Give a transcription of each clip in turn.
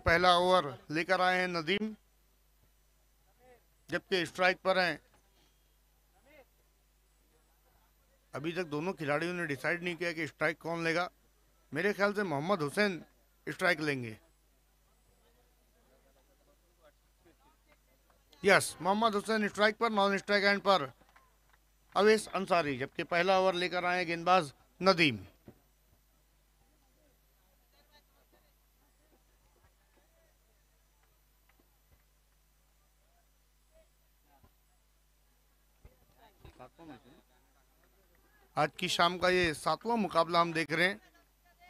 पहला ओवर लेकर आए हैं नदीम, जबकि स्ट्राइक पर हैं। अभी तक दोनों खिलाड़ियों ने डिसाइड नहीं किया कि स्ट्राइक कौन लेगा। मेरे ख्याल से मोहम्मद हुसैन स्ट्राइक लेंगे। यस, मोहम्मद हुसैन स्ट्राइक पर, नॉन स्ट्राइक एंड पर अवेश अंसारी, जबकि पहला ओवर लेकर आए गेंदबाज नदीम। आज की शाम का ये 7वां मुकाबला हम देख रहे हैं।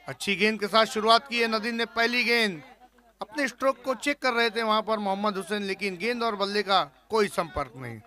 अच्छी गेंद के साथ शुरुआत की है नदीम ने। पहली गेंद, अपने स्ट्रोक को चेक कर रहे थे वहां पर मोहम्मद हुसैन, लेकिन गेंद और बल्ले का कोई संपर्क नहीं।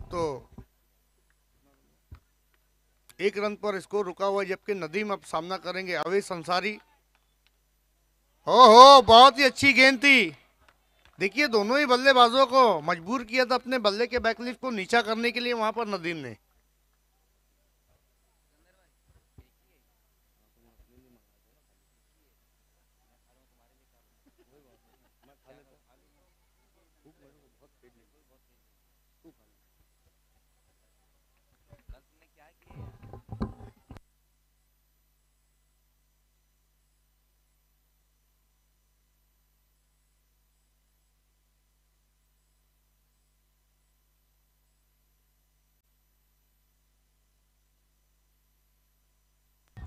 तो 1 रन पर स्कोर रुका हुआ है, जबकि नदीम अब सामना करेंगे अवेश अंसारी। हो, बहुत ही अच्छी गेंद थी। देखिए, दोनों ही बल्लेबाजों को मजबूर किया था अपने बल्ले के बैकलिफ्ट को नीचा करने के लिए वहां पर नदीम ने।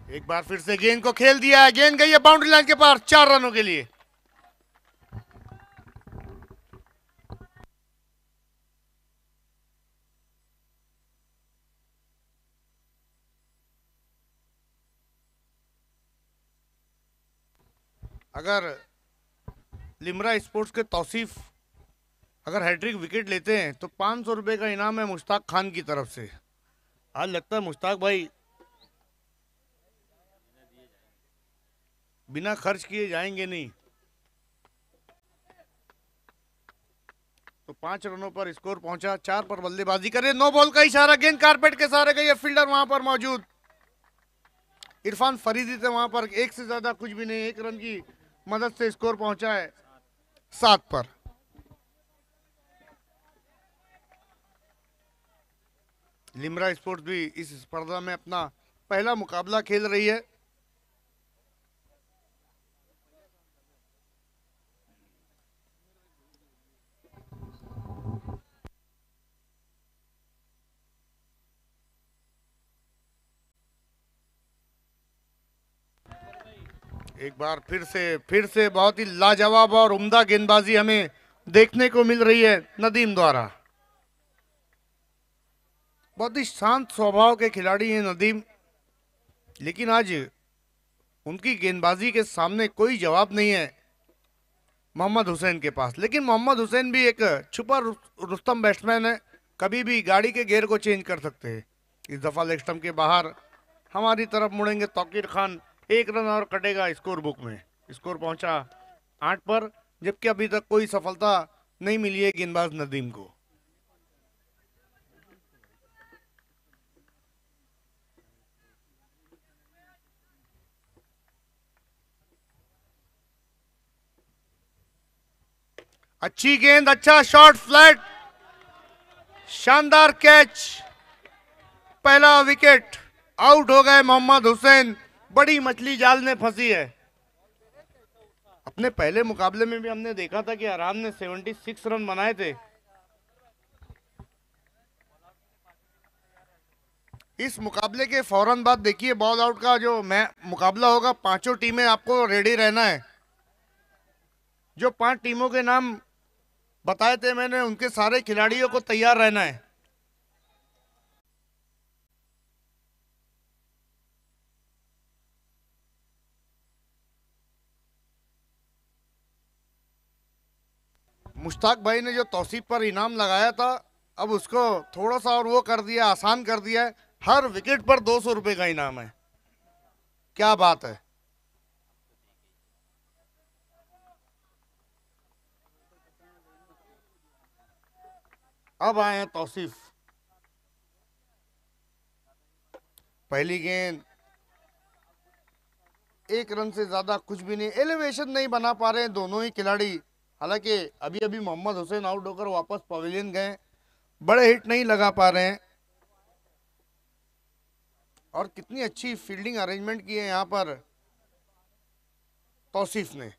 एक बार फिर से गेंद को खेल दिया है, गेंद गई है बाउंड्री लाइन के पार 4 रनों के लिए। अगर लिमरा स्पोर्ट्स के तौसीफ अगर हैट्रिक विकेट लेते हैं तो 500 रुपए का इनाम है मुश्ताक खान की तरफ से। आज लगता है मुश्ताक भाई बिना खर्च किए जाएंगे नहीं। तो 5 रनों पर स्कोर पहुंचा। 4 पर बल्लेबाजी करे, 9 बॉल का इशारा, गेंद कारपेट के सहारे गई है। फील्डर वहां पर मौजूद इरफान फरीदी थे वहां पर। एक से ज्यादा कुछ भी नहीं, 1 रन की मदद से स्कोर पहुंचा है 7 पर। लिमरा स्पोर्ट्स भी इस स्पर्धा में अपना पहला मुकाबला खेल रही है। एक बार फिर से बहुत ही लाजवाब और उम्दा गेंदबाजी हमें देखने को मिल रही है नदीम द्वारा। बहुत ही शांत स्वभाव के खिलाड़ी हैं नदीम, लेकिन आज उनकी गेंदबाजी के सामने कोई जवाब नहीं है मोहम्मद हुसैन के पास। लेकिन मोहम्मद हुसैन भी एक छुपा रुस्तम बैट्समैन है, कभी भी गाड़ी के गियर को चेंज कर सकते हैं। इस दफा लेग स्टंप के बाहर हमारी तरफ मुड़ेंगे तौकीर खान। 1 रन और कटेगा स्कोर बुक में। स्कोर पहुंचा 8 पर, जबकि अभी तक कोई सफलता नहीं मिली है गेंदबाज नदीम को। अच्छी गेंद, अच्छा शॉट, फ्लैट, शानदार कैच, पहला विकेट। आउट हो गए मोहम्मद हुसैन। बड़ी मछली जाल में फंसी है। अपने पहले मुकाबले में भी हमने देखा था कि अरहान ने 76 रन बनाए थे। इस मुकाबले के फौरन बाद देखिए बॉल आउट का जो मुकाबला होगा, पांचों टीमें आपको रेडी रहना है। जो 5 टीमों के नाम बताए थे मैंने, उनके सारे खिलाड़ियों को तैयार रहना है। मुश्ताक भाई ने जो तौसीफ पर इनाम लगाया था, अब उसको थोड़ा सा और वो कर दिया, आसान कर दिया है। हर विकेट पर 200 रुपए का इनाम है। क्या बात है। अब आए हैं तौसीफ। पहली गेंद, 1 रन से ज्यादा कुछ भी नहीं, एलिवेशन नहीं बना पा रहे हैं दोनों ही खिलाड़ी। हालांकि अभी अभी मोहम्मद हुसैन आउट होकर वापस पवेलियन गए, बड़े हिट नहीं लगा पा रहे हैं। और कितनी अच्छी फील्डिंग अरेंजमेंट की है यहाँ पर तौसीफ ने।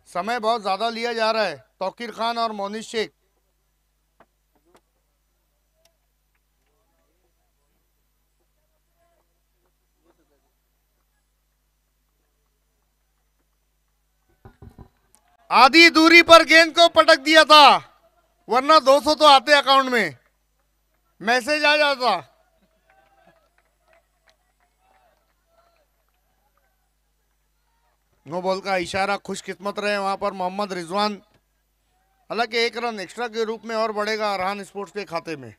समय बहुत ज्यादा लिया जा रहा है। तौकीर खान और मोनिश शेख। आधी दूरी पर गेंद को पटक दिया था, वरना 200 तो आते अकाउंट में, मैसेज आ जाता। नो बॉल का इशारा, खुशकिस्मत रहे वहां पर मोहम्मद रिजवान। हालांकि 1 रन एक्स्ट्रा के रूप में और बढ़ेगा अरहान स्पोर्ट्स के खाते में।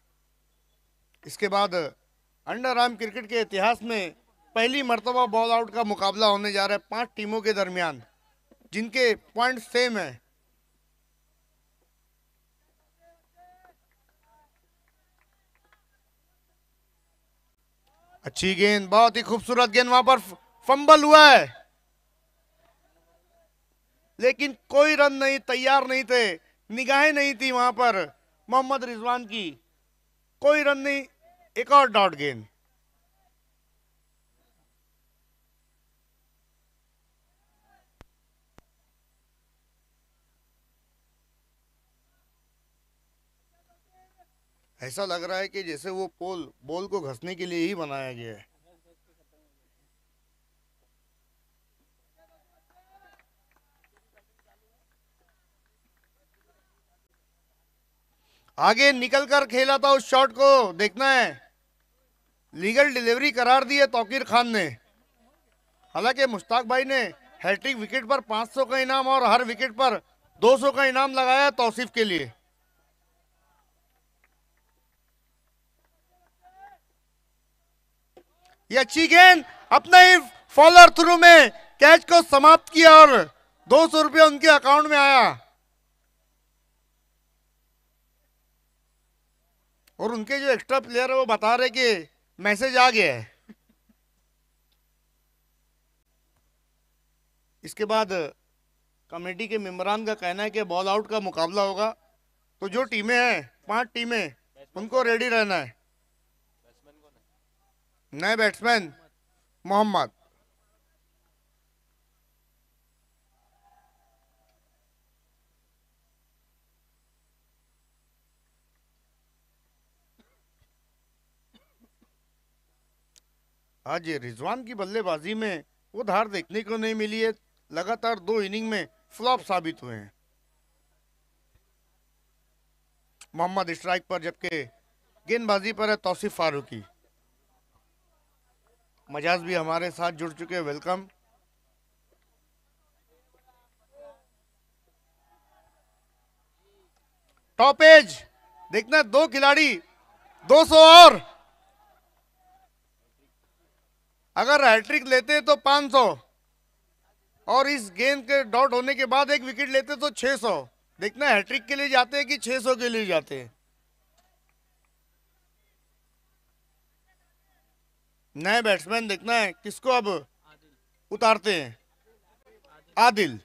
इसके बाद अंडर आर्म क्रिकेट के इतिहास में पहली मर्तबा बॉल आउट का मुकाबला होने जा रहा है 5 टीमों के दरमियान, जिनके पॉइंट सेम है। अच्छी गेंद, बहुत ही खूबसूरत गेंद, वहां पर फंबल हुआ है, लेकिन कोई रन नहीं, तैयार नहीं थे, निगाहें नहीं थी वहां पर मोहम्मद रिजवान की। कोई रन नहीं, एक और डॉट गेंद। ऐसा लग रहा है कि जैसे वो पोल बॉल को घसने के लिए ही बनाया गया है। आगे निकलकर खेला था, उस शॉट को देखना है। लीगल डिलीवरी करार दी है तौकीर खान ने। हालांकि मुश्ताक भाई ने हैट्रिक विकेट पर 500 का इनाम और हर विकेट पर 200 का इनाम लगाया तौसीफ के लिए। ये अच्छी गेंद, अपने ही फॉलोअर थ्रू में कैच को समाप्त किया और 200 रुपया उनके अकाउंट में आया। और उनके जो एक्स्ट्रा प्लेयर है वो बता रहे कि मैसेज आ गया है। इसके बाद कमेटी के मेंबरान का कहना है कि बॉल आउट का मुकाबला होगा, तो जो टीमें हैं 5 टीमें, उनको रेडी रहना है। नए बैट्समैन मोहम्मद। आज रिजवान की बल्लेबाजी में वो धार देखने को नहीं मिली है। लगातार 2 इनिंग में फ्लॉप साबित हुए हैं। मोहम्मद स्ट्राइक पर, जबकि गेंदबाजी पर है तौसीफ फारूकी। मजाज भी हमारे साथ जुड़ चुके हैं, वेलकम। टॉप एज देखना, 2 खिलाड़ी 200 और अगर हैट्रिक लेते तो 500 और इस गेंद के डॉट होने के बाद 1 विकेट लेते तो 600। देखना हैट्रिक के लिए जाते हैं कि 600 के लिए जाते हैं। नए बैट्समैन देखना है किसको अब उतारते हैं। आदिल।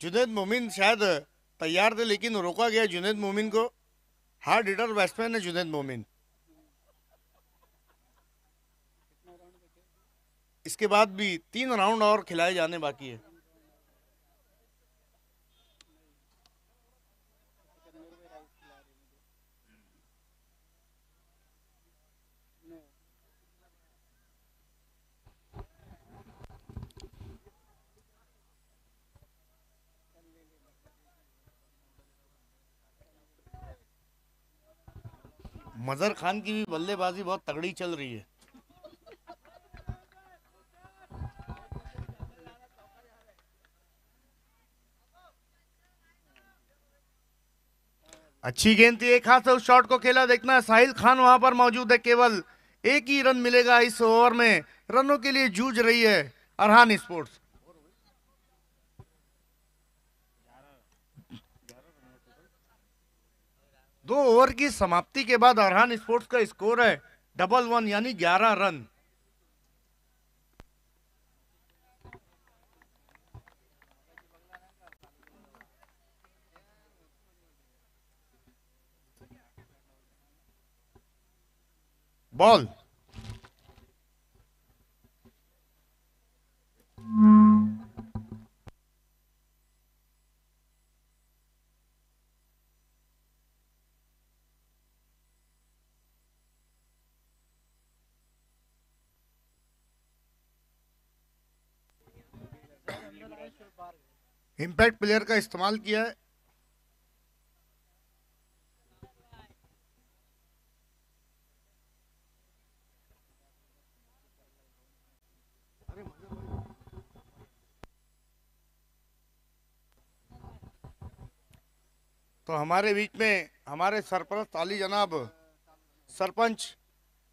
जुनैद मोमिन शायद तैयार थे लेकिन रोका गया जुनैद मोमिन को। हार्ड हिटर बैट्समैन है जुनैद मोमिन। इसके बाद भी 3 राउंड और खिलाए जाने बाकी है। मजहर खान की भी बल्लेबाजी बहुत तगड़ी चल रही है। अच्छी गेंद थी, एक हाथ से उस शॉट को खेला। देखना है साहिल खान वहां पर मौजूद है। केवल एक ही रन मिलेगा इस ओवर में। रनों के लिए जूझ रही है अरहान स्पोर्ट्स। दो ओवर की समाप्ति के बाद अरहान स्पोर्ट्स का स्कोर है 11 यानी 11 रन। बॉल इंपैक्ट प्लेयर का इस्तेमाल किया है। तो हमारे बीच में हमारे सरपरस्त अली जनाब सरपंच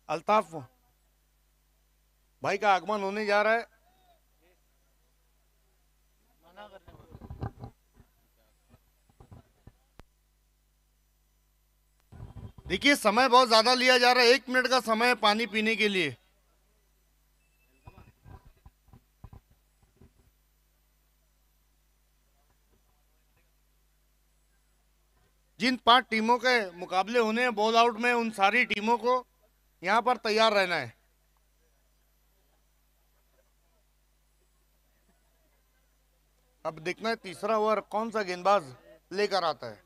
अल्ताफ भाई का आगमन होने जा रहा है। देखिए समय बहुत ज्यादा लिया जा रहा है, 1 मिनट का समय है पानी पीने के लिए। जिन 5 टीमों के मुकाबले होने हैं बॉल आउट में, उन सारी टीमों को यहां पर तैयार रहना है। अब देखना है तीसरा ओवर कौन सा गेंदबाज लेकर आता है।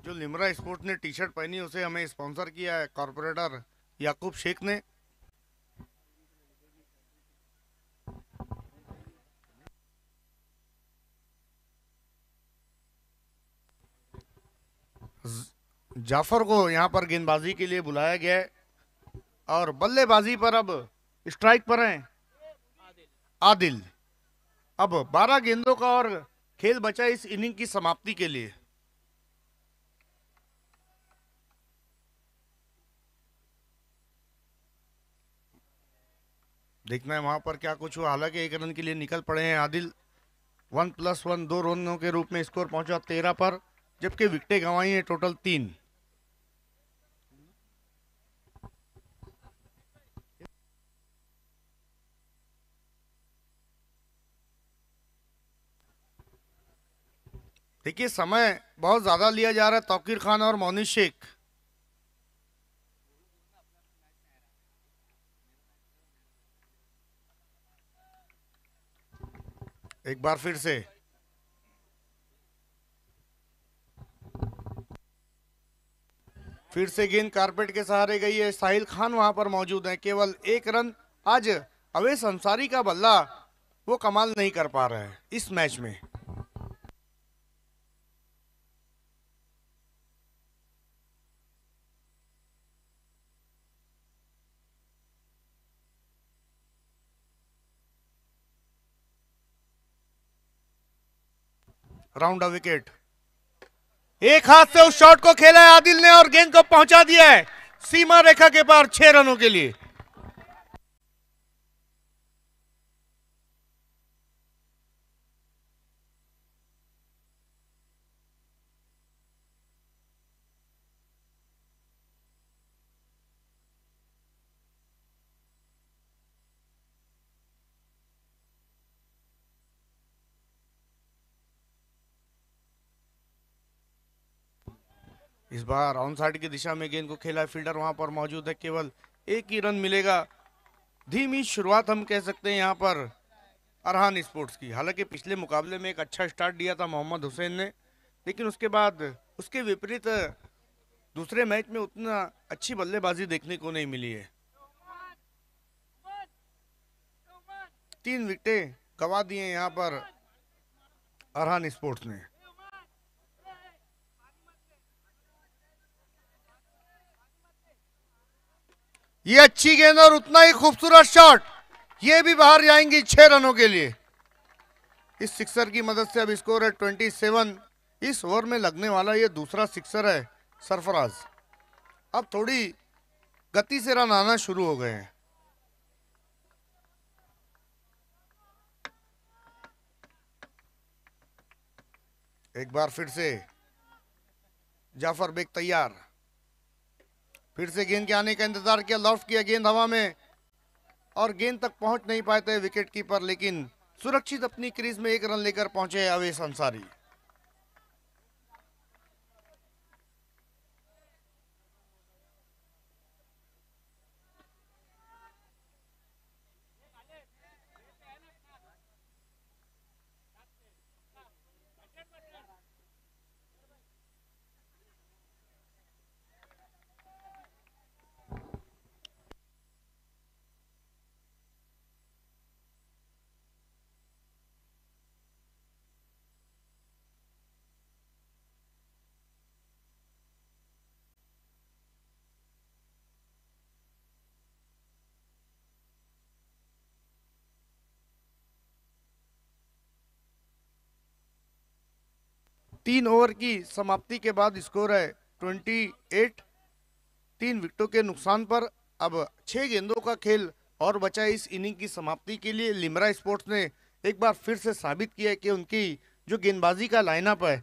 जो लिमरा स्पोर्ट्स ने टी शर्ट पहनी उसे हमें स्पॉन्सर किया है कॉर्पोरेटर याकूब शेख ने। जाफर को यहां पर गेंदबाजी के लिए बुलाया गया है और बल्लेबाजी पर अब स्ट्राइक पर हैं आदिल। अब 12 गेंदों का और खेल बचा इस इनिंग की समाप्ति के लिए। देखना है वहां पर क्या कुछ हुआ। हालांकि 1 रन के लिए निकल पड़े हैं आदिल। 1+1 2 रनों के रूप में स्कोर पहुंचा 13 पर, जबकि विकेटें गंवाई हैं टोटल 3। देखिए समय बहुत ज्यादा लिया जा रहा है। तौकीर खान और मोनिश शेख एक बार फिर से गेंद कारपेट के सहारे गई है। साहिल खान वहां पर मौजूद है। केवल 1 रन। आज अवैस अंसारी का बल्ला वो कमाल नहीं कर पा रहा है इस मैच में। Round wicket. एक हाथ से उस शॉट को खेला है आदिल ने और गेंद को पहुंचा दिया है। सीमा रेखा के पार 6 रनों के लिए। इस बार ऑन साइड की दिशा में गेंद को खेला है, फील्डर वहां पर मौजूद है, केवल एक ही रन मिलेगा। धीमी शुरुआत हम कह सकते हैं यहाँ पर अरहान स्पोर्ट्स की। हालांकि पिछले मुकाबले में एक अच्छा स्टार्ट दिया था मोहम्मद हुसैन ने, लेकिन उसके बाद उसके विपरीत दूसरे मैच में उतना अच्छी बल्लेबाजी देखने को नहीं मिली है। 3 विकेटें गवा दिए यहाँ पर अरहान स्पोर्ट्स ने। ये अच्छी गेंद और उतना ही खूबसूरत शॉट, ये भी बाहर जाएंगी 6 रनों के लिए। इस सिक्सर की मदद से अब स्कोर है 27। इस ओवर में लगने वाला ये दूसरा सिक्सर है सरफराज। अब थोड़ी गति से रन आना शुरू हो गए हैं। एक बार फिर से जाफर बेग तैयार, फिर से गेंद के आने का इंतजार किया, लॉफ्ट किया गेंद हवा में और गेंद तक पहुंच नहीं पाते विकेट कीपर, लेकिन सुरक्षित अपनी क्रीज में 1 रन लेकर पहुंचे अवेश अंसारी। तीन ओवर की समाप्ति के बाद स्कोर है 28। 3 विकेटों के नुकसान पर अब 6 गेंदों का खेल और बचा है इस इनिंग की समाप्ति के लिए। लिमरा स्पोर्ट्स ने एक बार फिर से साबित किया है कि उनकी जो गेंदबाजी का लाइनअप है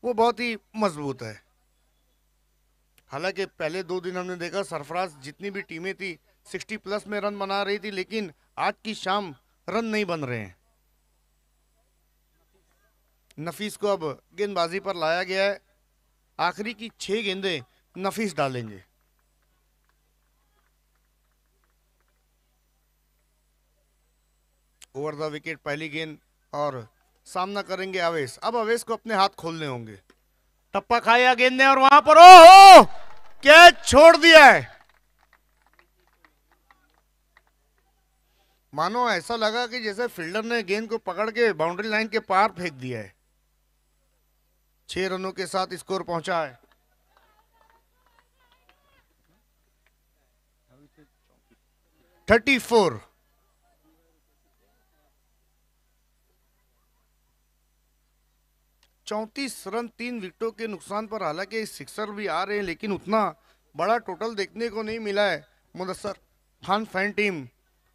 वो बहुत ही मजबूत है। हालांकि पहले 2 दिन हमने देखा सरफराज जितनी भी टीमें थी 60 प्लस में रन बना रही थी, लेकिन आज की शाम रन नहीं बन रहे हैं। नफीस को अब गेंदबाजी पर लाया गया है। आखिरी की 6 गेंदें नफीस डालेंगे। ओवर द विकेट पहली गेंद और सामना करेंगे अवेश। अब अवेश को अपने हाथ खोलने होंगे। टप्पा खाया गेंद ने और वहां पर ओहो कैच छोड़ दिया है। मानो ऐसा लगा कि जैसे फील्डर ने गेंद को पकड़ के बाउंड्री लाइन के पार फेंक दिया है। 6 रनों के साथ स्कोर पहुंचा है। $34। चौंतीस रन 3 विकेटों के नुकसान पर। हालांकि सिक्सर भी आ रहे हैं, लेकिन उतना बड़ा टोटल देखने को नहीं मिला है Mudassar Khan fan team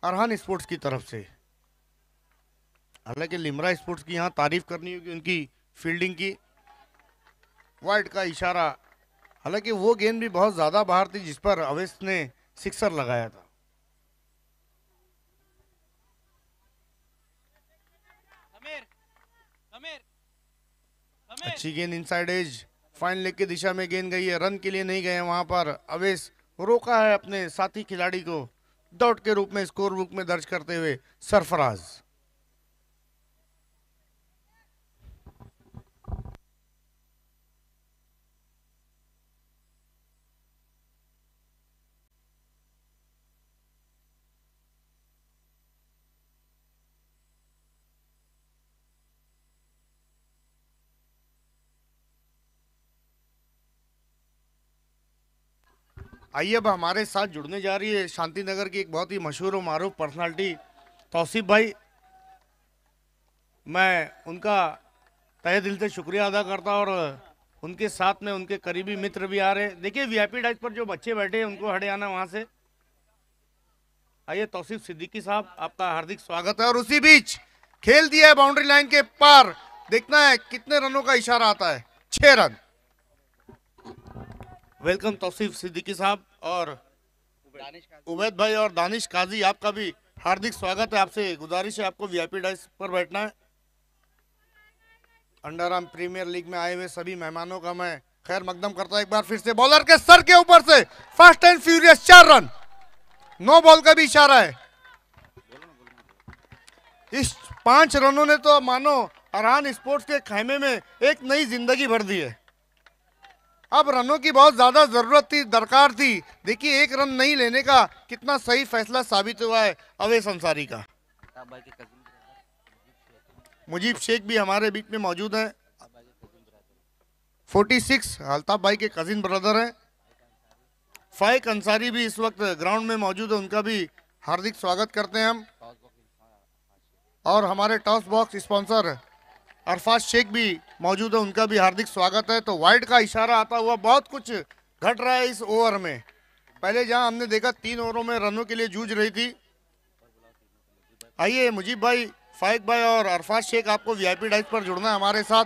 Arhan sports की तरफ से। हालांकि लिमरा स्पोर्ट्स की यहाँ तारीफ करनी होगी उनकी फील्डिंग की। वाइड का इशारा, हालांकि वो गेंद भी बहुत ज्यादा बाहर थी जिस पर अवेश ने सिक्सर लगाया था। अच्छी गेंद इनसाइड एज, फाइन लेग की दिशा में गेंद गई है, रन के लिए नहीं गए वहां पर अवेश। रोका है अपने साथी खिलाड़ी को डॉट के रूप में स्कोर बुक में दर्ज करते हुए सरफराज। आइए अब हमारे साथ जुड़ने जा रही है शांति नगर की एक बहुत ही मशहूर और मारूफ पर्सनालिटी तौसीफ भाई। मैं उनका तहे दिल से शुक्रिया अदा करता और उनके साथ में उनके करीबी मित्र भी आ रहे हैं। देखिए वीआईपी डाइस पर जो बच्चे बैठे हैं उनको हटे आना वहां से। आइए तौसीफ सिद्दीकी साहब, आपका हार्दिक स्वागत है। और उसी बीच खेल दिया है बाउंड्री लाइन के पार, देखना है कितने रनों का इशारा आता है। 6 रन। वेलकम तौसीफ सिद्दीकी साहब और उबैद भाई और दानिश काजी, आपका भी हार्दिक स्वागत है। आपसे गुजारिश है आपको वीआईपी डाइस पर बैठना है। अंडर आर्म प्रीमियर लीग में आए हुए सभी मेहमानों का मैं खैर मकदम करता हूं। एक बार फिर से बॉलर के सर के ऊपर से fast and furious 4 run. 9 ball का भी इशारा है। इस 5 रनों ने तो मानो अरहान स्पोर्ट्स के खेमे में एक नई जिंदगी भर दी है। अब रनों की बहुत ज्यादा जरूरत थी, दरकार थी। देखिए 1 रन नहीं लेने का कितना सही फैसला साबित हुआ है अवैस अंसारी का। मुजीब शेख भी हमारे बीच में मौजूद हैं। 46 अल्ताफ भाई के कजिन ब्रदर हैं। फाइक अंसारी भी इस वक्त ग्राउंड में मौजूद है, उनका भी हार्दिक स्वागत करते हैं हम। और हमारे toss box sponsor Arfaz Shaikh भी मौजूद है, उनका भी हार्दिक स्वागत है। तो वाइड का इशारा आता हुआ बहुत कुछ घट रहा है इस ओवर में। पहले जहां हमने देखा 3 ओवरों में रनों के लिए जूझ रही थी। आइए मुजीब भाई, फाइक भाई और अरफाज शेख, आपको वीआईपी डाइस पर जुड़ना है हमारे साथ।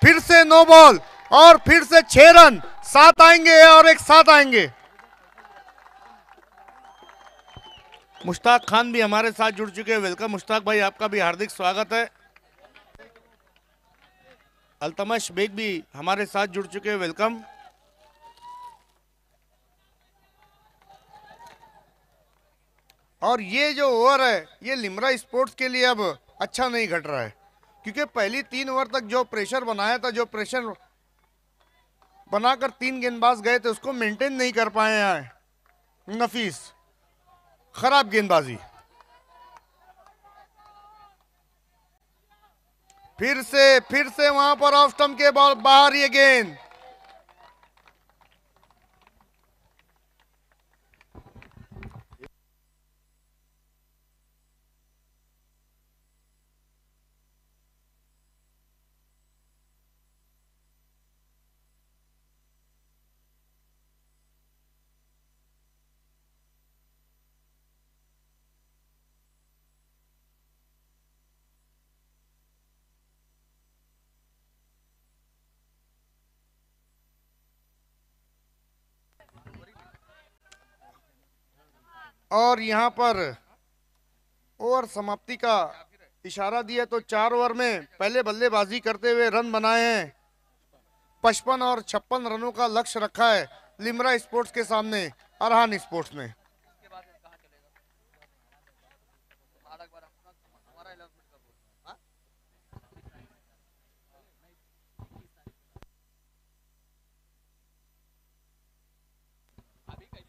फिर से 9 बॉल और फिर से 6 रन। 7 आएंगे और एक 7 आएंगे। मुश्ताक खान भी हमारे साथ जुड़ चुके हैं। वेलकम मुश्ताक भाई, आपका भी हार्दिक स्वागत है। अल्तमश बेग भी हमारे साथ जुड़ चुके हैं। वेलकम। और ये जो ओवर है ये लिमरा स्पोर्ट्स के लिए अब अच्छा नहीं घट रहा है, क्योंकि पहली 3 ओवर तक जो प्रेशर बनाया था, जो प्रेशर बनाकर 3 गेंदबाज गए थे, उसको मेंटेन नहीं कर पाए हैं नफीस। खराब गेंदबाजी। फिर से वहां पर ऑफ स्टंप के बॉल बाहर ये गेंद। और यहां पर ओवर समाप्ति का इशारा दिया तो 4 ओवर में पहले बल्लेबाजी करते हुए रन बनाए हैं। 55 और 56 रनों का लक्ष्य रखा है लिमरा स्पोर्ट्स के सामने अरहान स्पोर्ट्स ने।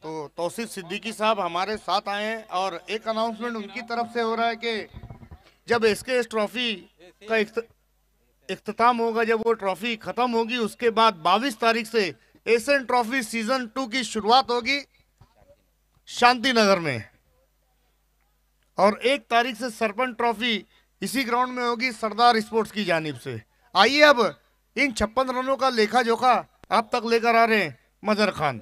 तो तौसीफ सिद्दीकी साहब हमारे साथ आए हैं और एक अनाउंसमेंट उनकी तरफ से हो रहा है कि जब एसकेएस ट्रॉफी का इख्तिताम होगा, जब वो ट्रॉफी खत्म होगी, उसके बाद 22 तारीख से एशियन ट्रॉफी सीजन 2 की शुरुआत होगी शांति नगर में। और 1 तारीख से सरपंच ट्रॉफी इसी ग्राउंड में होगी सरदार स्पोर्ट्स की जानिब से। आइए अब इन 56 रनों का लेखा जोखा आप तक लेकर आ रहे हैं मजहर खान।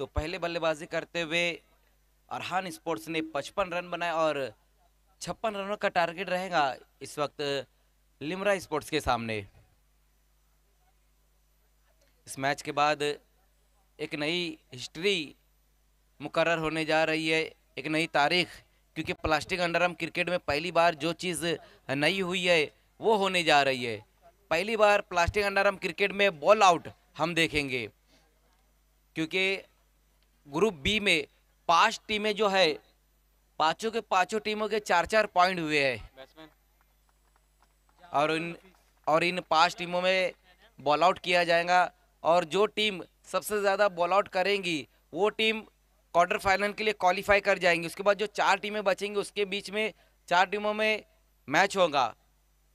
तो पहले बल्लेबाजी करते हुए अरहान स्पोर्ट्स ने 55 रन बनाए और 56 रनों का टारगेट रहेगा इस वक्त लिमरा स्पोर्ट्स के सामने। इस मैच के बाद एक नई हिस्ट्री मुकर्रर होने जा रही है, एक नई तारीख, क्योंकि प्लास्टिक अंडरआर्म क्रिकेट में पहली बार जो चीज़ नई हुई है वो होने जा रही है। पहली बार प्लास्टिक अंडरआर्म क्रिकेट में बॉल आउट हम देखेंगे, क्योंकि ग्रुप बी में 5 टीमें जो है, पांचों के पांचों टीमों के 4-4 पॉइंट हुए हैं और इन 5 टीमों में बॉल आउट किया जाएगा और जो टीम सबसे ज़्यादा बॉल आउट करेंगी वो टीम क्वार्टर फाइनल के लिए क्वालिफाई कर जाएंगी। उसके बाद जो 4 टीमें बचेंगी उसके बीच में 4 टीमों में मैच होगा,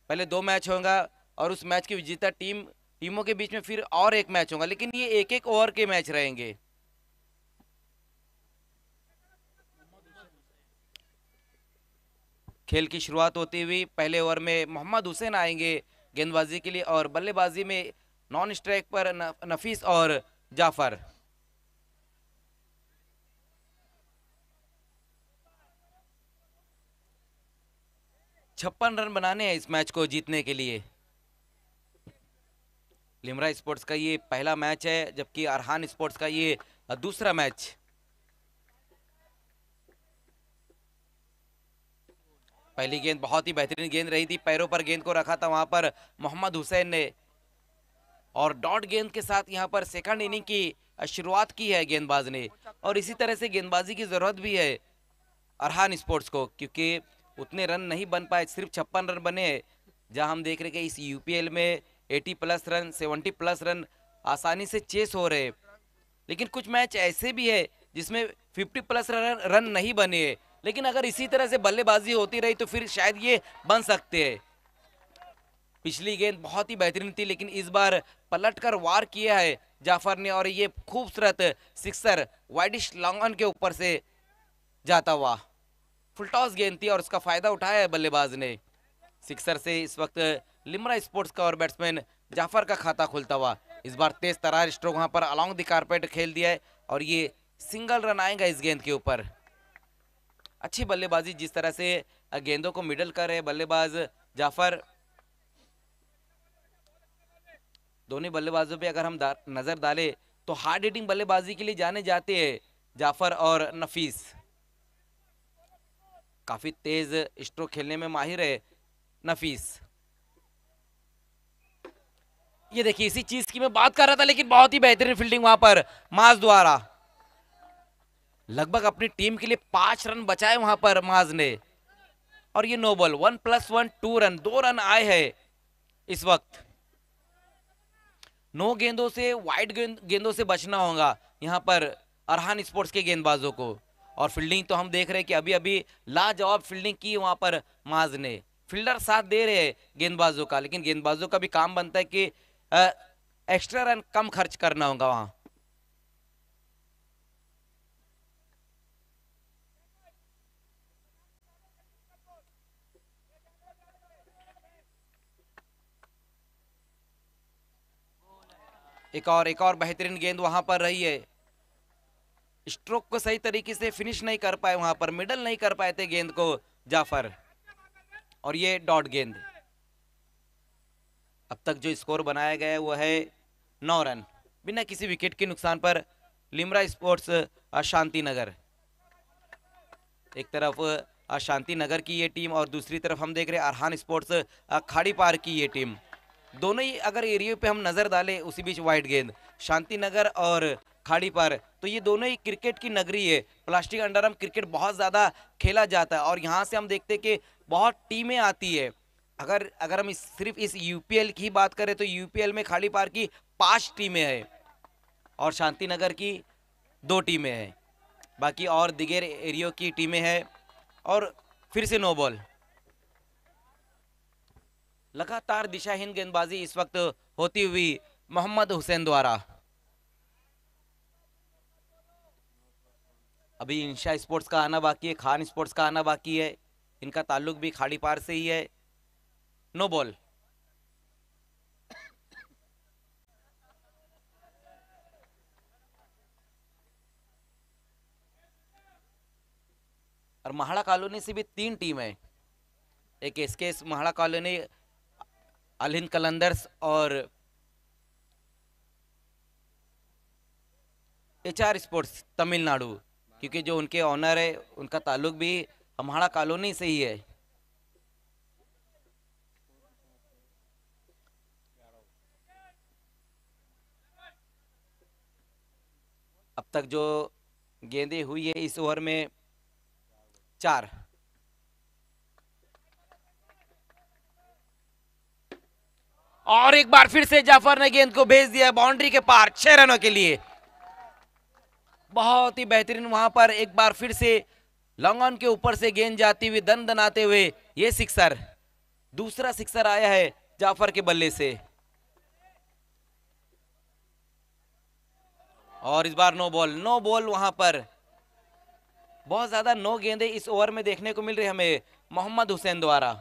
पहले 2 मैच होगा और उस मैच की विजेता टीमों के बीच में फिर और एक मैच होगा, लेकिन ये एक एक ओवर के मैच रहेंगे। खेल की शुरुआत होती हुई पहले ओवर में मोहम्मद हुसैन आएंगे गेंदबाजी के लिए और बल्लेबाजी में नॉन स्ट्राइक पर नफीस और जाफर। छप्पन रन बनाने हैं इस मैच को जीतने के लिए। लिमरा स्पोर्ट्स का ये पहला मैच है, जबकि अरहान स्पोर्ट्स का ये दूसरा मैच। पहली गेंद बहुत ही बेहतरीन गेंद रही थी, पैरों पर गेंद को रखा था वहां पर मोहम्मद हुसैन ने और डॉट गेंद के साथ यहां पर सेकंड इनिंग की शुरुआत की है गेंदबाज ने। और इसी तरह से गेंदबाजी की जरूरत भी है अरहान स्पोर्ट्स को, क्योंकि उतने रन नहीं बन पाए, सिर्फ 56 रन बने। जहां हम देख रहे कि इस यूपीएल में 80 प्लस रन, 70 प्लस रन आसानी से चेस हो रहे, लेकिन कुछ मैच ऐसे भी है जिसमें 50 प्लस रन नहीं बने। लेकिन अगर इसी तरह से बल्लेबाजी होती रही तो फिर शायद ये बन सकते हैं। पिछली गेंद बहुत ही बेहतरीन थी, लेकिन इस बार पलटकर वार किया है जाफर ने और ये खूबसूरत सिक्सर वाइडिश लॉन्ग ऑन के ऊपर से जाता हुआ। फुल टॉस गेंद थी और उसका फायदा उठाया है बल्लेबाज ने। सिक्सर से इस वक्त लिमरा स्पोर्ट्स का और बैट्समैन जाफर का खाता खुलता हुआ। इस बार तेज तरार स्ट्रोक वहां पर अलोंग द कारपेट खेल दिया है और ये सिंगल रन आएगा इस गेंद के ऊपर। अच्छी बल्लेबाजी, जिस तरह से गेंदों को मिडल कर रहे बल्लेबाज जाफर। दोनों बल्लेबाजों पे अगर हम नजर डालें तो हार्ड हिटिंग बल्लेबाजी के लिए जाने जाते हैं जाफर और नफीस। काफी तेज स्ट्रोक खेलने में माहिर है नफीस। ये देखिए, इसी चीज की मैं बात कर रहा था, लेकिन बहुत ही बेहतरीन फील्डिंग वहां पर माज द्वारा। लगभग अपनी टीम के लिए 5 रन बचाए वहां पर माज ने और ये नो बॉल। 1+1 2 रन, 2 रन आए हैं इस वक्त। 9 गेंदों से वाइड गेंदों से बचना होगा यहां पर अरहान स्पोर्ट्स के गेंदबाजों को। और फील्डिंग तो हम देख रहे हैं कि अभी अभी लाजवाब फील्डिंग की वहां पर माज ने। फील्डर साथ दे रहे हैं गेंदबाजों का, लेकिन गेंदबाजों का भी काम बनता है कि एक्स्ट्रा रन कम खर्च करना होगा वहां। एक और बेहतरीन गेंद वहां पर रही है। स्ट्रोक को सही तरीके से फिनिश नहीं कर पाए, वहां पर मिडल नहीं कर पाए थे गेंद को जाफर और ये डॉट गेंद। अब तक जो स्कोर बनाया गया है वो है 9 रन बिना किसी विकेट के नुकसान पर। लिमरा स्पोर्ट्स शांति नगर, एक तरफ शांति नगर की ये टीम और दूसरी तरफ हम देख रहे हैं अरहान स्पोर्ट्स खाड़ी पार की ये टीम। दोनों ही अगर एरिया पे हम नजर डालें, उसी बीच वाइड गेंद शांति नगर और खाड़ी पार, तो ये दोनों ही क्रिकेट की नगरी है। प्लास्टिक अंडरआर्म क्रिकेट बहुत ज्यादा खेला जाता है और यहाँ से हम देखते हैं कि बहुत टीमें आती है। अगर हम सिर्फ इस यूपीएल की बात करें तो यूपीएल में खाड़ी पार की 5 टीमें हैं और शांति नगर की 2 टीमें हैं, बाकी और दिगर एरियो की टीमें हैं। और फिर से नो बॉल। लगातार दिशाहीन गेंदबाजी इस वक्त होती हुई मोहम्मद हुसैन द्वारा। अभी इंशा स्पोर्ट्स का आना बाकी है, खान स्पोर्ट्स का आना बाकी है। इनका ताल्लुक भी खाड़ी पार से ही है। No ball. और महाड़ा कॉलोनी से भी 3 टीम है, एक एसके महाड़ा कॉलोनी, अल हिंद कलंदर्स और एचआर स्पोर्ट्स तमिलनाडु, क्योंकि जो उनके ऑनर है उनका ताल्लुक भी महाड़ा कॉलोनी से ही है। अब तक जो गेंदें हुई है इस ओवर में 4। और एक बार फिर से जाफर ने गेंद को भेज दिया बाउंड्री के पार 6 रनों के लिए। बहुत ही बेहतरीन वहां पर एक बार फिर से लॉन्ग ऑन के ऊपर से गेंद जाती हुई दन दनाते हुए ये सिक्सर, दूसरा सिक्सर आया है जाफर के बल्ले से। और इस बार नो बॉल वहां पर। बहुत ज्यादा नो गेंदे इस ओवर में देखने को मिल रही हमें मोहम्मद हुसैन द्वारा।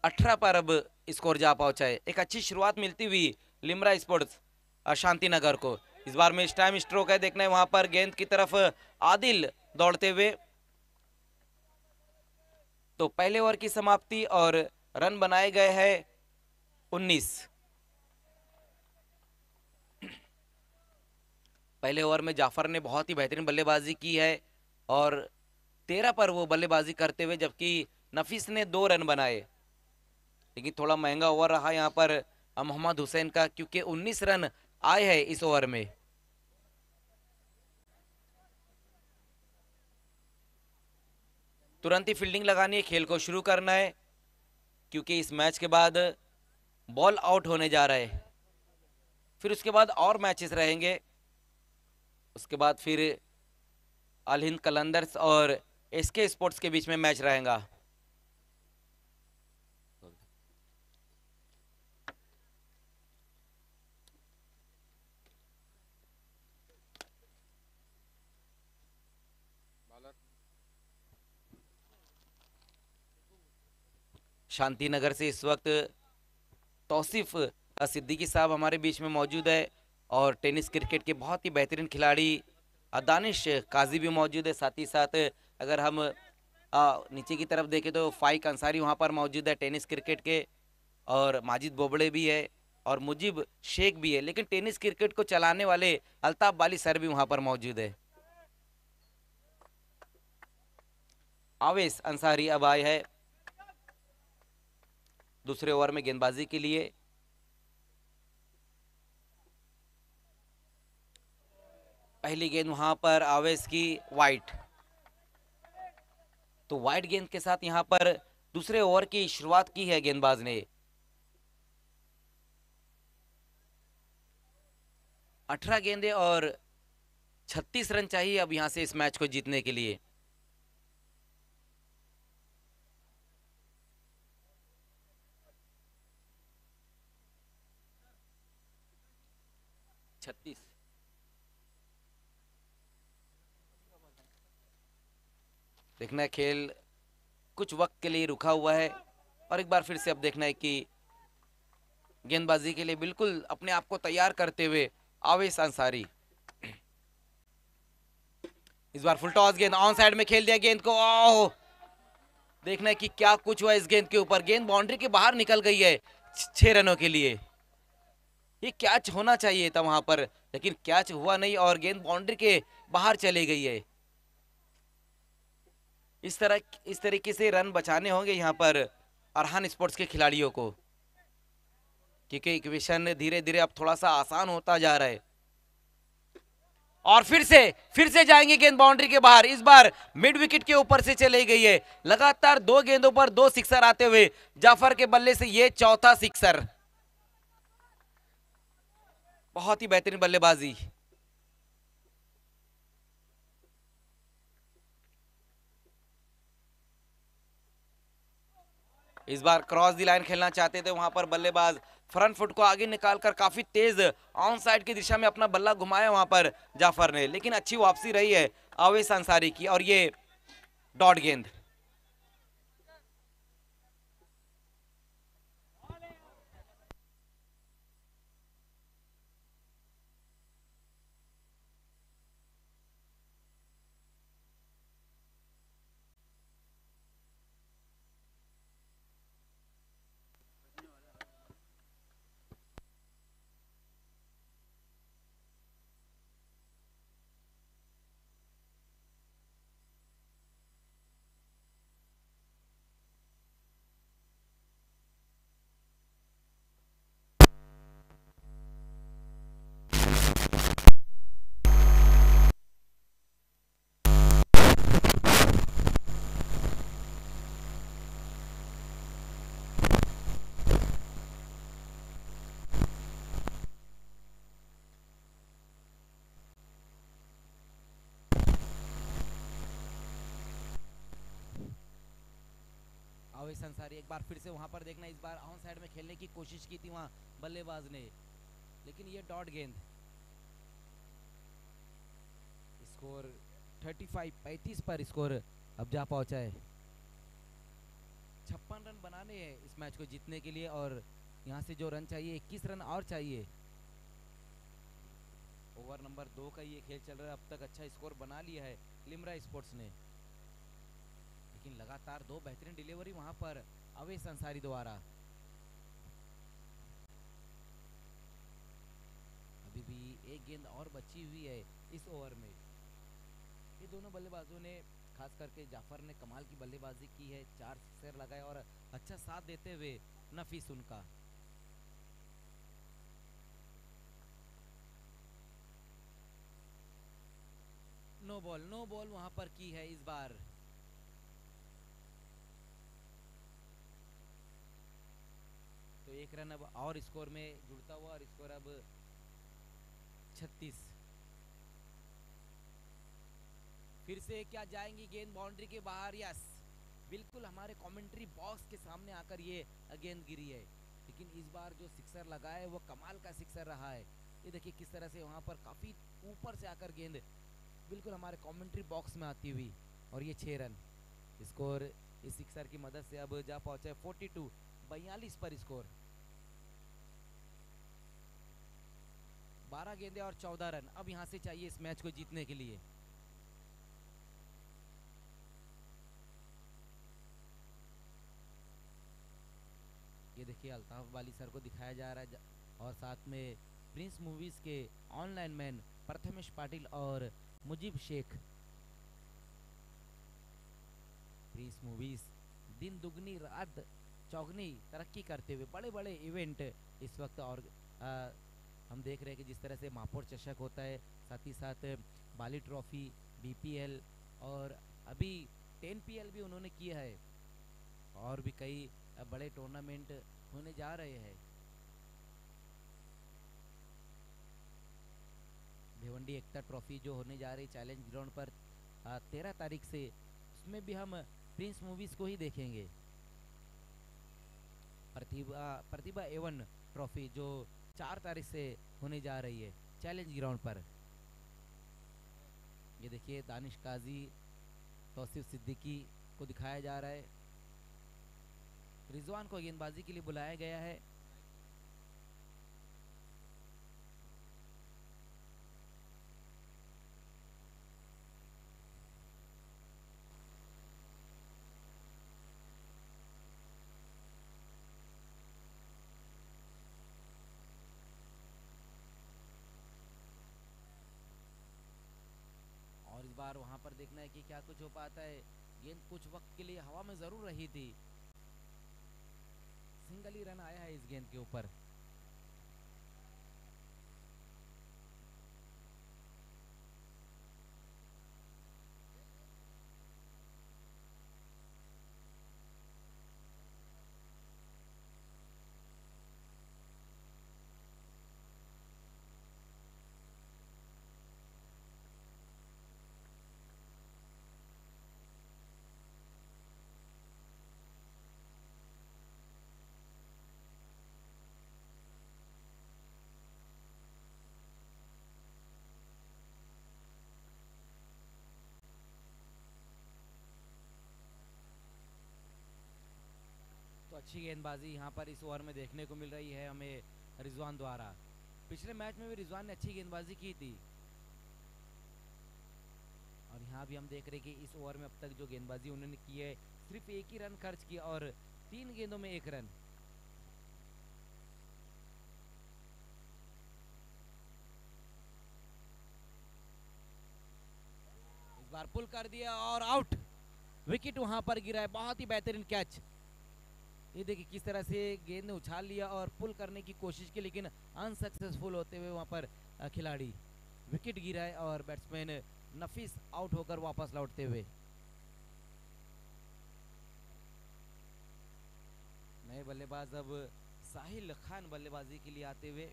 18 पर अब स्कोर जा पहुंचा है। एक अच्छी शुरुआत मिलती हुई लिमरा स्पोर्ट्स शांतिनगर को। इस बार में टाइम स्ट्रोक है, देखना है वहां पर गेंद की तरफ आदिल दौड़ते हुए। तो पहले ओवर की समाप्ति और रन बनाए गए हैं 19। पहले ओवर में जाफर ने बहुत ही बेहतरीन बल्लेबाजी की है और 13 पर वो बल्लेबाजी करते हुए, जबकि नफीस ने 2 रन बनाए। लेकिन थोड़ा महंगा ओवर रहा यहाँ पर मोहम्मद हुसैन का, क्योंकि 19 रन आए हैं इस ओवर में। तुरंत ही फील्डिंग लगानी है, खेल को शुरू करना है, क्योंकि इस मैच के बाद बॉल आउट होने जा रहा है। फिर उसके बाद और मैचेस रहेंगे। उसके बाद फिर अल हिंद कलंदर्स और एसके स्पोर्ट्स के बीच में मैच रहेगा। शांतिनगर से इस वक्त तौसीफ सिद्दीकी साहब हमारे बीच में मौजूद है और टेनिस क्रिकेट के बहुत ही बेहतरीन खिलाड़ी दानिश काजी भी मौजूद है। साथ ही साथ अगर हम नीचे की तरफ देखें तो फाइक अंसारी वहाँ पर मौजूद है टेनिस क्रिकेट के, और माजिद बोबड़े भी है और मुजीब शेख भी है। लेकिन टेनिस क्रिकेट को चलाने वाले अल्ताफ बाली सर भी वहाँ पर मौजूद है। आवेश अंसारी अब आए है दूसरे ओवर में गेंदबाजी के लिए। पहली गेंद वहां पर आवेश की वाइट। तो वाइट गेंद के साथ यहां पर दूसरे ओवर की शुरुआत की है गेंदबाज ने। 18 गेंदे और 36 रन चाहिए अब यहां से इस मैच को जीतने के लिए। देखना है खेल कुछ वक्त के लिए रुका हुआ है और एक बार फिर से अब देखना है कि गेंदबाजी के लिए बिल्कुल अपने आप को तैयार करते हुए आवेश अंसारी। इस बार फुल टॉस गेंद ऑन साइड में खेल दिया गेंद को। ओह, देखना है कि क्या कुछ हुआ इस गेंद के ऊपर। गेंद बाउंड्री के बाहर निकल गई है 6 रनों के लिए। ये कैच होना चाहिए था वहां पर, लेकिन कैच हुआ नहीं और गेंद बाउंड्री के बाहर चली गई है। इस तरीके से रन बचाने होंगे यहाँ पर अरहान स्पोर्ट्स के खिलाड़ियों को, क्योंकि इक्वेशन धीरे धीरे अब थोड़ा सा आसान होता जा रहा है। और फिर से जाएंगे गेंद बाउंड्री के बाहर। इस बार मिड विकेट के ऊपर से चली गई है। लगातार 2 गेंदों पर 2 सिक्सर आते हुए जाफर के बल्ले से ये चौथा सिक्सर। बहुत ही बेहतरीन बल्लेबाजी। इस बार क्रॉस दी लाइन खेलना चाहते थे वहां पर बल्लेबाज, फ्रंट फुट को आगे निकालकर काफी तेज ऑन साइड की दिशा में अपना बल्ला घुमाया वहां पर जाफर ने, लेकिन अच्छी वापसी रही है आवेश अंसारी की और ये डॉट गेंद। अवेश अंसारी एक बार फिर से वहां पर देखना, इस बार ऑन साइड में खेलने की कोशिश की थी वहां बल्लेबाज ने, लेकिन ये डॉट गेंद। स्कोर 35 पर स्कोर अब जा पहुंचा है। 56 रन बनाने हैं इस मैच को जीतने के लिए, और यहाँ से जो रन चाहिए 21 रन और चाहिए। ओवर नंबर 2 का ये खेल चल रहा है, अब तक अच्छा स्कोर बना लिया है लिमरा स्पोर्ट्स ने, लेकिन लगातार 2 बेहतरीन डिलीवरी वहां पर अवेश अंसारी द्वारा। अभी भी एक गेंद और बची हुई है इस ओवर में। ये दोनों बल्लेबाजों ने, खास करके जाफर ने कमाल की बल्लेबाजी की है, 4 सिक्सर लगाए और अच्छा साथ देते हुए नफीस उनका। नो बॉल वहां पर की है इस बार। तो एक रन अब और स्कोर में जुड़ता हुआ, और स्कोर अब 36। फिर से क्या जाएंगी गेंद बाउंड्री के बाहर? यस, बिल्कुल हमारे कमेंट्री बॉक्स के सामने आकर ये गेंद गिरी है, लेकिन इस बार जो सिक्सर लगा है वो कमाल का सिक्सर रहा है। ये देखिए किस तरह से वहां पर काफी ऊपर से आकर गेंद बिल्कुल हमारे कमेंट्री बॉक्स में आती हुई, और ये 6 रन स्कोर इस सिक्सर की मदद से अब जा पहुंचा है 42 पर स्कोर। 12 गेंदें और 14 रन अब यहां से चाहिए इस मैच को जीतने के लिए। ये देखिए अल्ताफ वाली सर को दिखाया जा रहा है, और साथ में प्रिंस मूवीज के ऑनलाइन मैन प्रथमेश पाटिल और मुजीब शेख। प्रिंस मूवीज दिन दुगनी रात चौगनी तरक्की करते हुए बड़े बड़े इवेंट इस वक्त, और हम देख रहे हैं कि जिस तरह से मापोर चषक होता है, साथ ही साथ बाली ट्रॉफी, बीपीएल, और अभी 10PL भी उन्होंने किया है, और भी कई बड़े टूर्नामेंट होने जा रहे हैं। भिवंडी एकता ट्रॉफी जो होने जा रही चैलेंज ग्राउंड पर 13 तारीख से, उसमें भी हम प्रिंस मूवीज को ही देखेंगे। प्रतिभा एवन ट्रॉफी जो 4 तारीख से होने जा रही है चैलेंज ग्राउंड पर। ये देखिए दानिश काजी, तौसीफ सिद्दीकी को दिखाया जा रहा है। रिजवान को गेंदबाजी के लिए बुलाया गया है। और इस बार वहां पर देखना है कि क्या कुछ हो पाता है। गेंद कुछ वक्त के लिए हवा में जरूर रही थी, सिंगल ही रन आया है इस गेंद के ऊपर। तो अच्छी गेंदबाजी यहाँ पर इस ओवर में देखने को मिल रही है हमें रिजवान द्वारा। पिछले मैच में भी रिजवान ने अच्छी गेंदबाजी की थी, और यहाँ भी हम देख रहे हैं कि इस ओवर में अब तक जो गेंदबाजी उन्होंने की है, सिर्फ एक ही रन खर्च किया और 3 गेंदों में 1 रन। इस बार पुल कर दिया और आउट, विकेट वहां पर गिरा है। बहुत ही बेहतरीन कैच। ये देखिए किस तरह से गेंद ने उछाल लिया और पुल करने की कोशिश की, लेकिन अनसक्सेसफुल होते हुए वहां पर खिलाड़ी, विकेट गिरा है और बैट्समैन नफीस आउट होकर वापस लौटते हुए। नए बल्लेबाज अब साहिल खान बल्लेबाजी के लिए आते हुए।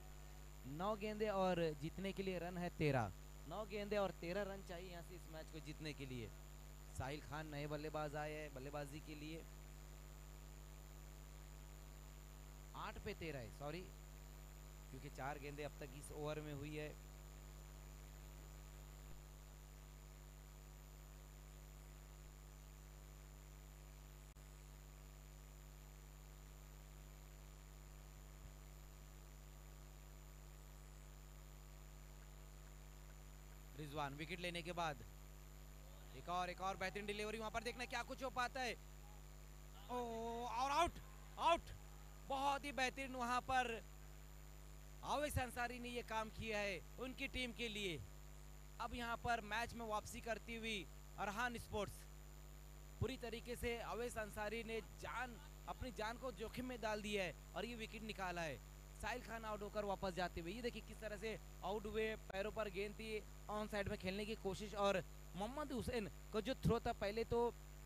9 गेंदे और जीतने के लिए रन है 13। 9 गेंदे और 13 रन चाहिए यहाँ से इस मैच को जीतने के लिए। साहिल खान नए बल्लेबाज आए हैं बल्लेबाजी के लिए। 8 पे 13 है, सॉरी, क्योंकि 4 गेंदें अब तक इस ओवर में हुई है। रिजवान विकेट लेने के बाद एक और बेहतरीन डिलीवरी, वहां पर देखना क्या कुछ हो पाता है। और आउट, आउट, बहुत ही बेहतरीन वहां पर आवेश अंसारी ने ये काम किया है उनकी टीम के लिए। अब यहां पर मैच में वापसी करती हुई अरहान स्पोर्ट्स, पूरी तरीके से अवेश अंसारी ने अपनी जान को जोखिम में डाल दिया है और ये विकेट निकाला है। साहिल खान आउट होकर वापस जाते हुए, ये देखिए किस तरह से आउट हुए, पैरों पर गेंद थी, ऑन साइड में खेलने की कोशिश, और मोहम्मद हुसैन को जो थ्रो था, पहले तो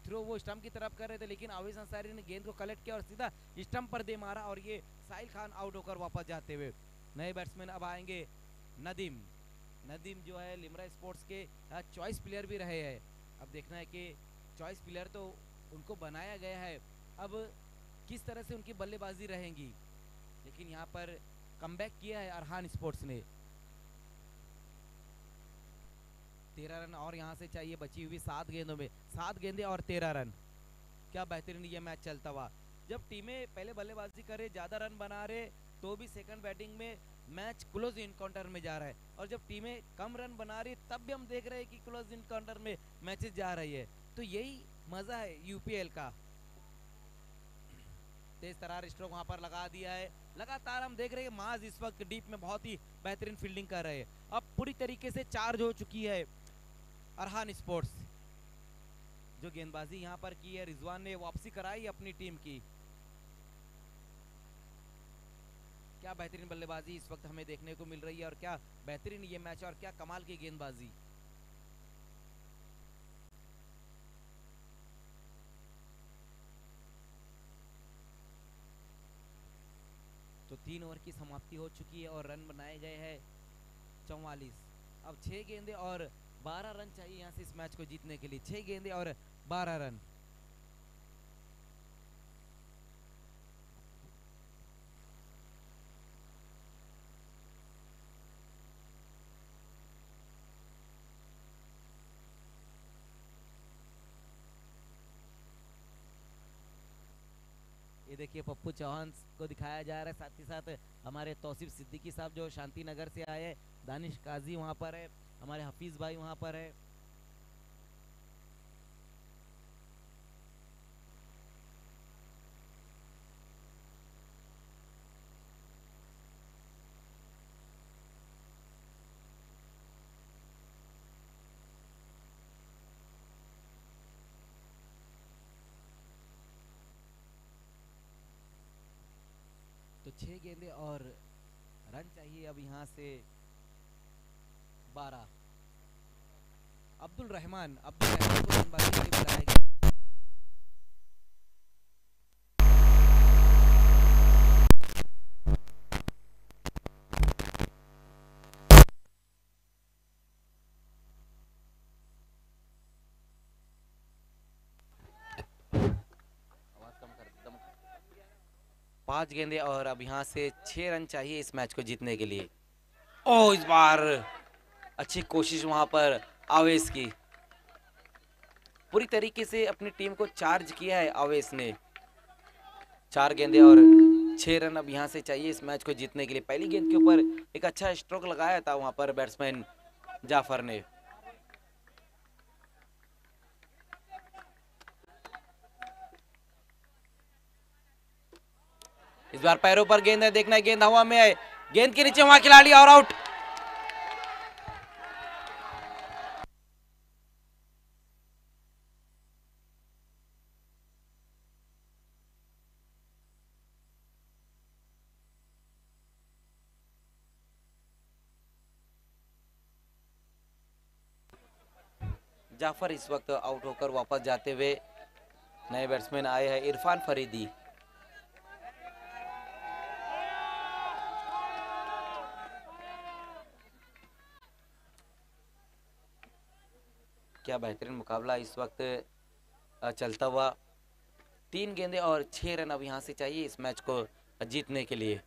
थ्रो वो स्टंप की तरफ कर रहे थे, लेकिन अवेश अंसारी ने गेंद को कलेक्ट किया और सीधा स्टंप पर दे मारा, और ये साहिल खान आउट होकर वापस जाते हुए। नए बैट्समैन अब आएंगे नदीम। नदीम जो है लिमरा स्पोर्ट्स के चॉइस प्लेयर भी रहे हैं। अब देखना है कि चॉइस प्लेयर तो उनको बनाया गया है, अब किस तरह से उनकी बल्लेबाजी रहेंगी, लेकिन यहाँ पर कमबैक किया है अरहान स्पोर्ट्स ने। 13 रन और यहाँ से चाहिए बची हुई 7 गेंदों में, 7 गेंदें और 13 रन। क्या बेहतरीन ये मैच चलता हुआ। जब टीमें पहले बल्लेबाजी करे, ज्यादा रन बना रहे, तो भी सेकंड बैटिंग में मैच क्लोज इनकाउंटर में जा रहा है, और जब टीमें कम रन बना रही तब भी हम देख रहे हैं कि क्लोज इनकाउंटर में मैचेस जा रही है। तो यही मजा है यूपीएल का। तेज तरार स्ट्रोक वहां पर लगा दिया है, लगातार हम देख रहे हैं माज इस वक्त डीप में बहुत ही बेहतरीन फील्डिंग कर रहे हैं। अब पूरी तरीके से चार्ज हो चुकी है अरहान स्पोर्ट्स। जो गेंदबाजी यहां पर की है, रिजवान ने वापसी कराई अपनी टीम की। क्या बेहतरीन बल्लेबाजी इस वक्त हमें देखने को मिल रही है, और क्या बेहतरीन ये मैच, और क्या कमाल की गेंदबाजी। तो 3 ओवर की समाप्ति हो चुकी है और रन बनाए गए हैं 44। अब 6 गेंदे और 12 रन चाहिए यहां से इस मैच को जीतने के लिए। 6 गेंदे और 12 रन। ये देखिए पप्पू चौहान को दिखाया जा रहा है, साथ ही साथ हमारे तौसीफ सिद्दीकी साहब जो शांति नगर से आए हैं, दानिश काजी वहां पर है, हमारे हफीज भाई वहां पर है। तो 6 गेंदे और रन चाहिए अब यहां से 12। अब्दुल रहमान को गेंदबाजी के लिए बुलाया गया। आवाज कम कर, दम। 5 गेंदे और अब यहाँ से 6 रन चाहिए इस मैच को जीतने के लिए। ओ, इस बार अच्छी कोशिश वहां पर आवेश की, पूरी तरीके से अपनी टीम को चार्ज किया है आवेश ने। 4 गेंदे और 6 रन अब यहाँ से चाहिए इस मैच को जीतने के लिए। पहली गेंद के ऊपर एक अच्छा स्ट्रोक लगाया था वहां पर बैट्समैन जाफर ने। इस बार पैरों पर गेंद है, देखना है गेंद हवा में है, गेंद के नीचे वहां खिलाड़ी और आउट। जाफर इस वक्त आउट होकर वापस जाते हुए। नए बैट्समैन आए हैं इरफान फरीदी। क्या बेहतरीन मुकाबला इस वक्त चलता हुआ। 3 गेंदे और 6 रन अब यहाँ से चाहिए इस मैच को जीतने के लिए।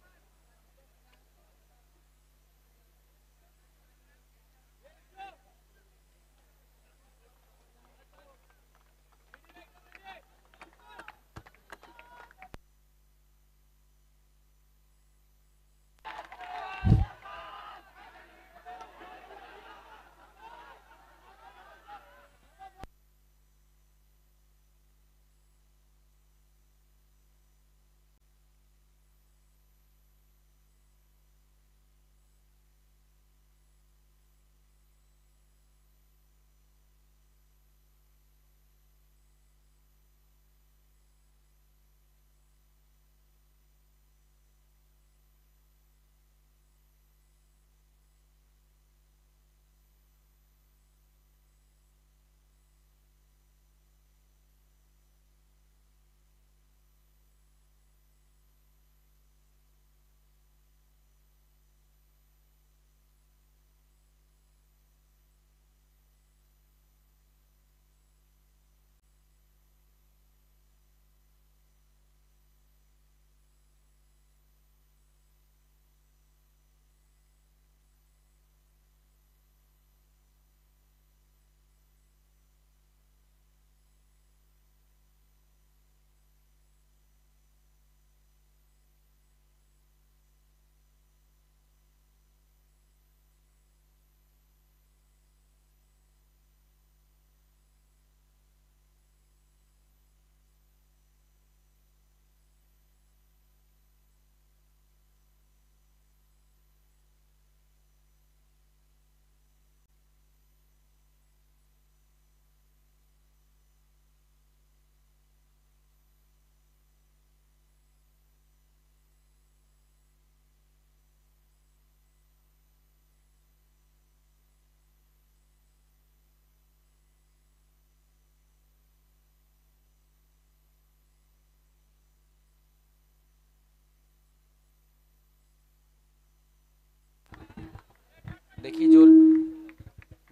देखिए जो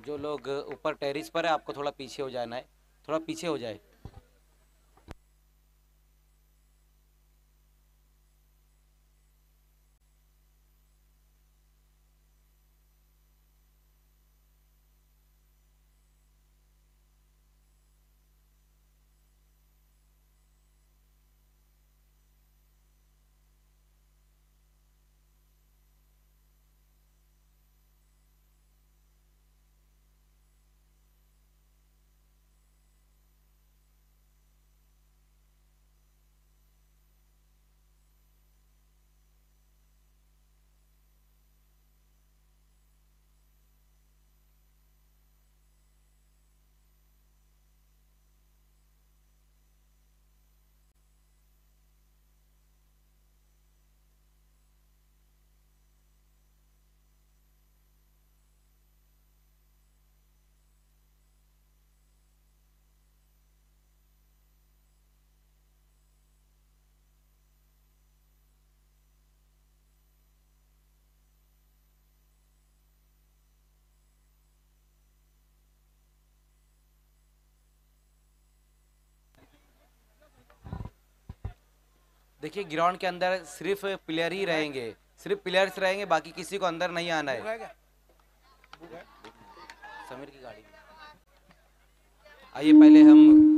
जो लोग ऊपर टेरिस पर है, आपको थोड़ा पीछे हो जाना है, थोड़ा पीछे हो जाए। देखिए ग्राउंड के अंदर सिर्फ प्लेयर ही रहेंगे, सिर्फ प्लेयर्स रहेंगे, बाकी किसी को अंदर नहीं आना है। समीर की गाड़ी में आइए, पहले हम